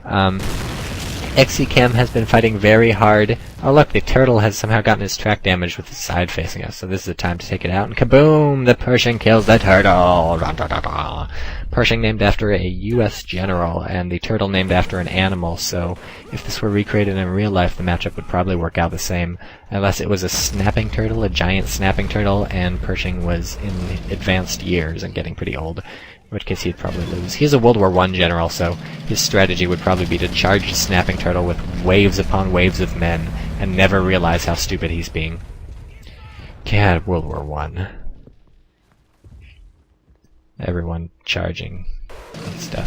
xccam has been fighting very hard. Oh look, the turtle has somehow gotten his track damaged with its side facing us, so this is the time to take it out, and kaboom! The Pershing kills the turtle! Pershing named after a US general, and the turtle named after an animal, so if this were recreated in real life, the matchup would probably work out the same, unless it was a snapping turtle, a giant snapping turtle, and Pershing was in advanced years and getting pretty old. In which case he'd probably lose. He's a World War I general, so his strategy would probably be to charge the snapping turtle with waves upon waves of men, and never realize how stupid he's being. God, World War I. Everyone charging and stuff.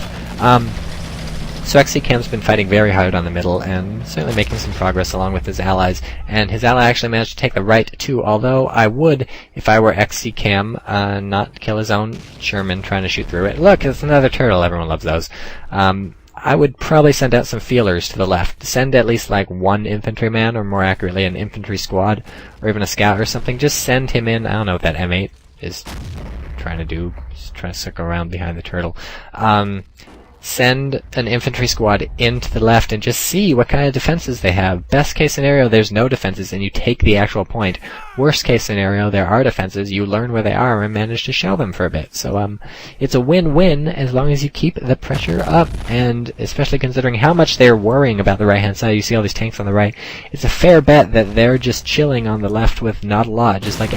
So xccam's been fighting very hard on the middle, and certainly making some progress along with his allies, and his ally actually managed to take the right too, although I would, if I were xccam, not kill his own Sherman trying to shoot through it. Look, it's another turtle, everyone loves those. I would probably send out some feelers to the left. Send at least like one infantryman, or more accurately an infantry squad, or even a scout or something. Just send him in. I don't know what that M8 is trying to do. Just trying to circle around behind the turtle. Send an infantry squad into the left and just see what kind of defenses they have. Best case scenario, there's no defenses and you take the actual point. Worst case scenario, there are defenses, you learn where they are and manage to shell them for a bit. So it's a win-win as long as you keep the pressure up, and especially considering how much they're worrying about the right-hand side. You see all these tanks on the right. It's a fair bet that they're just chilling on the left with not a lot, just like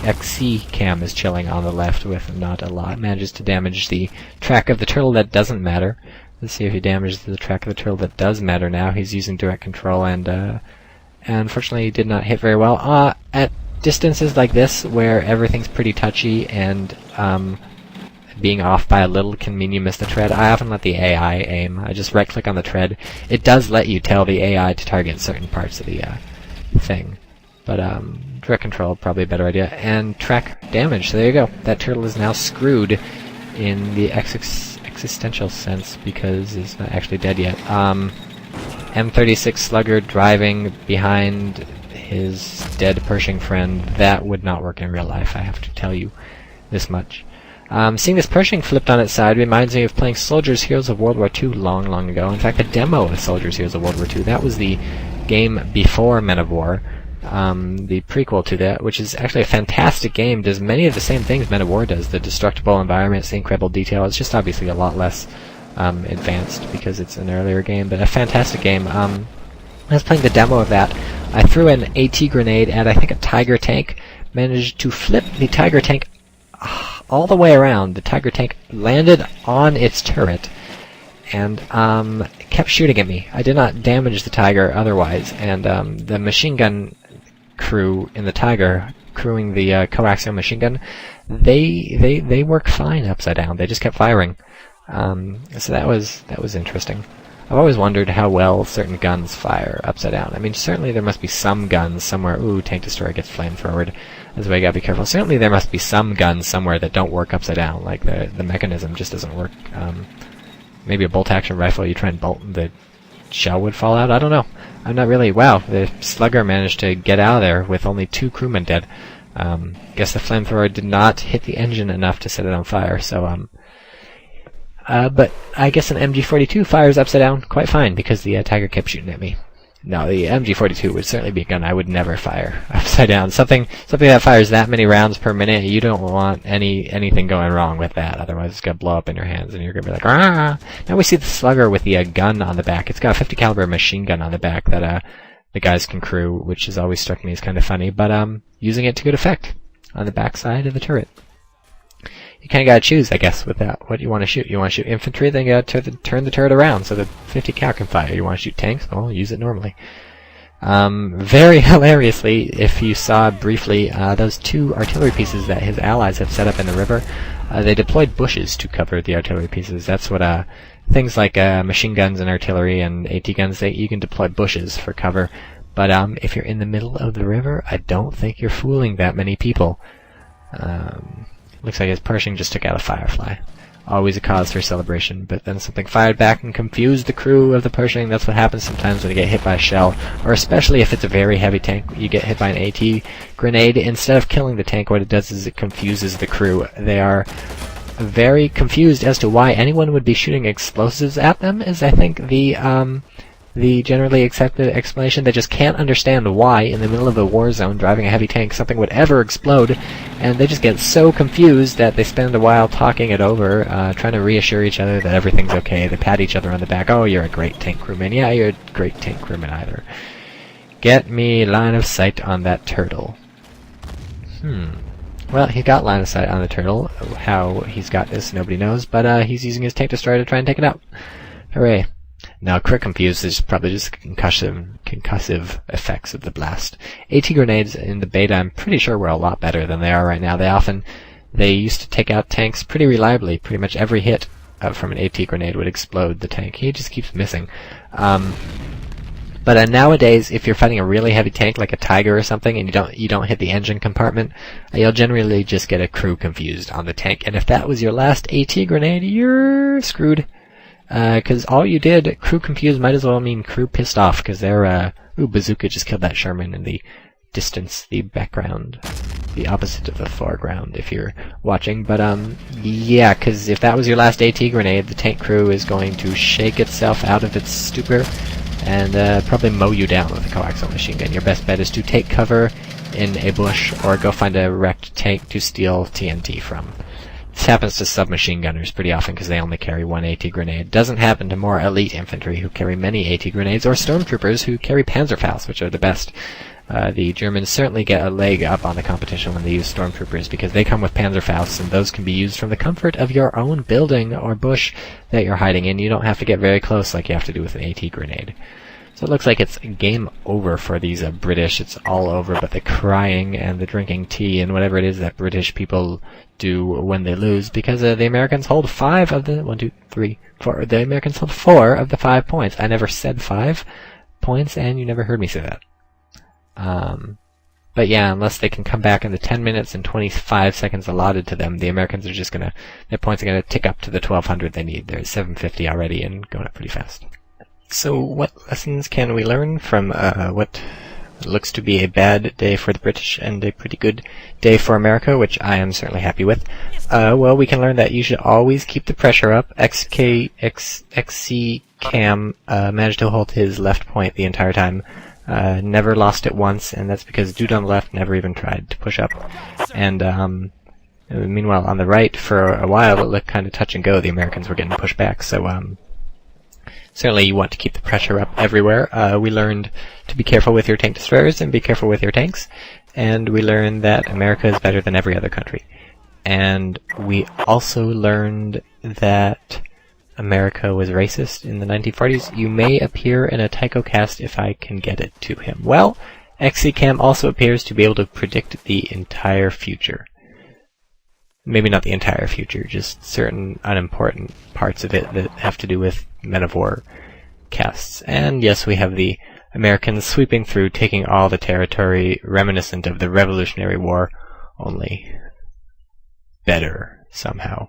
xccam is chilling on the left with not a lot. Manages to damage the track of the turtle that doesn't matter. Let's see if he damages the track of the turtle that does matter now. He's using direct control, and unfortunately he did not hit very well. At distances like this, where everything's pretty touchy and being off by a little can mean you miss the tread, I often let the AI aim. I just right-click on the tread. It does let you tell the AI to target certain parts of the thing. But direct control, probably a better idea. And track damage, so there you go. That turtle is now screwed in the existential sense, because he's not actually dead yet. M36 Slugger driving behind his dead Pershing friend, that would not work in real life, I have to tell you this much. Seeing this Pershing flipped on its side reminds me of playing Soldiers Heroes of World War II long ago. In fact, a demo of Soldiers Heroes of World War II. That was the game before Men of War. The prequel to that, which is actually a fantastic game, does many of the same things Men of War does. The destructible environments, the incredible detail. It's just obviously a lot less advanced because it's an earlier game, but a fantastic game. I was playing the demo of that. I threw an AT grenade at, I think, a Tiger tank, managed to flip the Tiger tank all the way around. The Tiger tank landed on its turret and kept shooting at me. I did not damage the Tiger otherwise, and the machine gun crew in the Tiger, crewing the coaxial machine gun, they work fine upside down. They just kept firing. So that was interesting. I've always wondered how well certain guns fire upside down. I mean, certainly there must be some guns somewhere. Ooh, tank destroyer gets flamed forward. That's why you gotta be careful. Certainly there must be some guns somewhere that don't work upside down, like the mechanism just doesn't work. Maybe a bolt-action rifle, you try and bolt and the shell would fall out? I don't know. I'm not really... Wow, the Slugger managed to get out of there with only 2 crewmen dead. Guess the flamethrower did not hit the engine enough to set it on fire, so... but I guess an MG42 fires upside down quite fine, because the Tiger kept shooting at me. No, the MG42 would certainly be a gun I would never fire upside down. Something that fires that many rounds per minute, you don't want anything going wrong with that. Otherwise, it's gonna blow up in your hands, and you're gonna be like, ah! Now we see the Slugger with the gun on the back. It's got a 50 caliber machine gun on the back that the guys can crew, which has always struck me as kind of funny. But using it to good effect on the back side of the turret. You kind of gotta choose, I guess, with that. What you want to shoot? You want to shoot infantry, then you gotta turn the turret around so that 50 cal can fire. You want to shoot tanks? Well, use it normally. Very hilariously, if you saw briefly, those 2 artillery pieces that his allies have set up in the river, they deployed bushes to cover the artillery pieces. That's what things like machine guns and artillery and AT guns, you can deploy bushes for cover. But if you're in the middle of the river, I don't think you're fooling that many people. Looks like his Pershing just took out a Firefly. Always a cause for celebration, but then something fired back and confused the crew of the Pershing. That's what happens sometimes when you get hit by a shell, or especially if it's a very heavy tank. You get hit by an AT grenade. Instead of killing the tank, what it does is it confuses the crew. They are very confused as to why anyone would be shooting explosives at them is, I think, the generally accepted explanation. They just can't understand why, in the middle of a war zone driving a heavy tank, something would ever explode, and they just get so confused that they spend a while talking it over, trying to reassure each other that everything's okay. They pat each other on the back. Oh, you're a great tank crewman. Yeah, you're a great tank crewman either. Get me line of sight on that turtle. Well, he got line of sight on the turtle. How he's got this, nobody knows, but he's using his tank destroyer to try and take it out. Hooray. Now, crit confused is probably just concussive effects of the blast. AT grenades in the beta, I'm pretty sure, were a lot better than they are right now. They used to take out tanks pretty reliably. Pretty much every hit from an AT grenade would explode the tank. He just keeps missing. But nowadays, if you're fighting a really heavy tank like a Tiger or something, and you don't hit the engine compartment, you'll generally just get a crew confused on the tank. And if that was your last AT grenade, you're screwed. Because all you did, crew confused, might as well mean crew pissed off, because they're, bazooka just killed that Sherman in the distance, the background, the opposite of the foreground, if you're watching. But, yeah, because if that was your last AT grenade, the tank crew is going to shake itself out of its stupor, and probably mow you down with a coaxial machine gun. Your best bet is to take cover in a bush, or go find a wrecked tank to steal TNT from. This happens to submachine gunners pretty often because they only carry one AT grenade. It doesn't happen to more elite infantry who carry many AT grenades, or stormtroopers who carry Panzerfaust, which are the best. The Germans certainly get a leg up on the competition when they use stormtroopers, because they come with Panzerfausts, and those can be used from the comfort of your own building or bush that you're hiding in. You don't have to get very close like you have to do with an AT grenade. So it looks like it's game over for these British. It's all over but the crying and the drinking tea and whatever it is that British people do when they lose, because the Americans hold 5 of the... 1, 2, 3, 4. The Americans hold 4 of the 5 points. I never said 5 points, and you never heard me say that. But yeah, unless they can come back in the 10 minutes and 25 seconds allotted to them, the Americans are just gonna... Their points are gonna tick up to the 1,200 they need. They're at 750 already and going up pretty fast. So what lessons can we learn from what looks to be a bad day for the British and a pretty good day for America, which I am certainly happy with? Well, we can learn that you should always keep the pressure up. xccam managed to hold his left point the entire time. Never lost it once, and that's because dude on the left never even tried to push up. And meanwhile, on the right, for a while, it looked kind of touch and go. The Americans were getting pushed back, so certainly you want to keep the pressure up everywhere. We learned to be careful with your tank destroyers and be careful with your tanks. And we learned that America is better than every other country. And we also learned that America was racist in the 1940s. You may appear in a TychoCast if I can get it to him. Well, xccam also appears to be able to predict the entire future. Maybe not the entire future, just certain unimportant parts of it that have to do with Men of War casts. And yes, we have the Americans sweeping through, taking all the territory reminiscent of the Revolutionary War, only better somehow.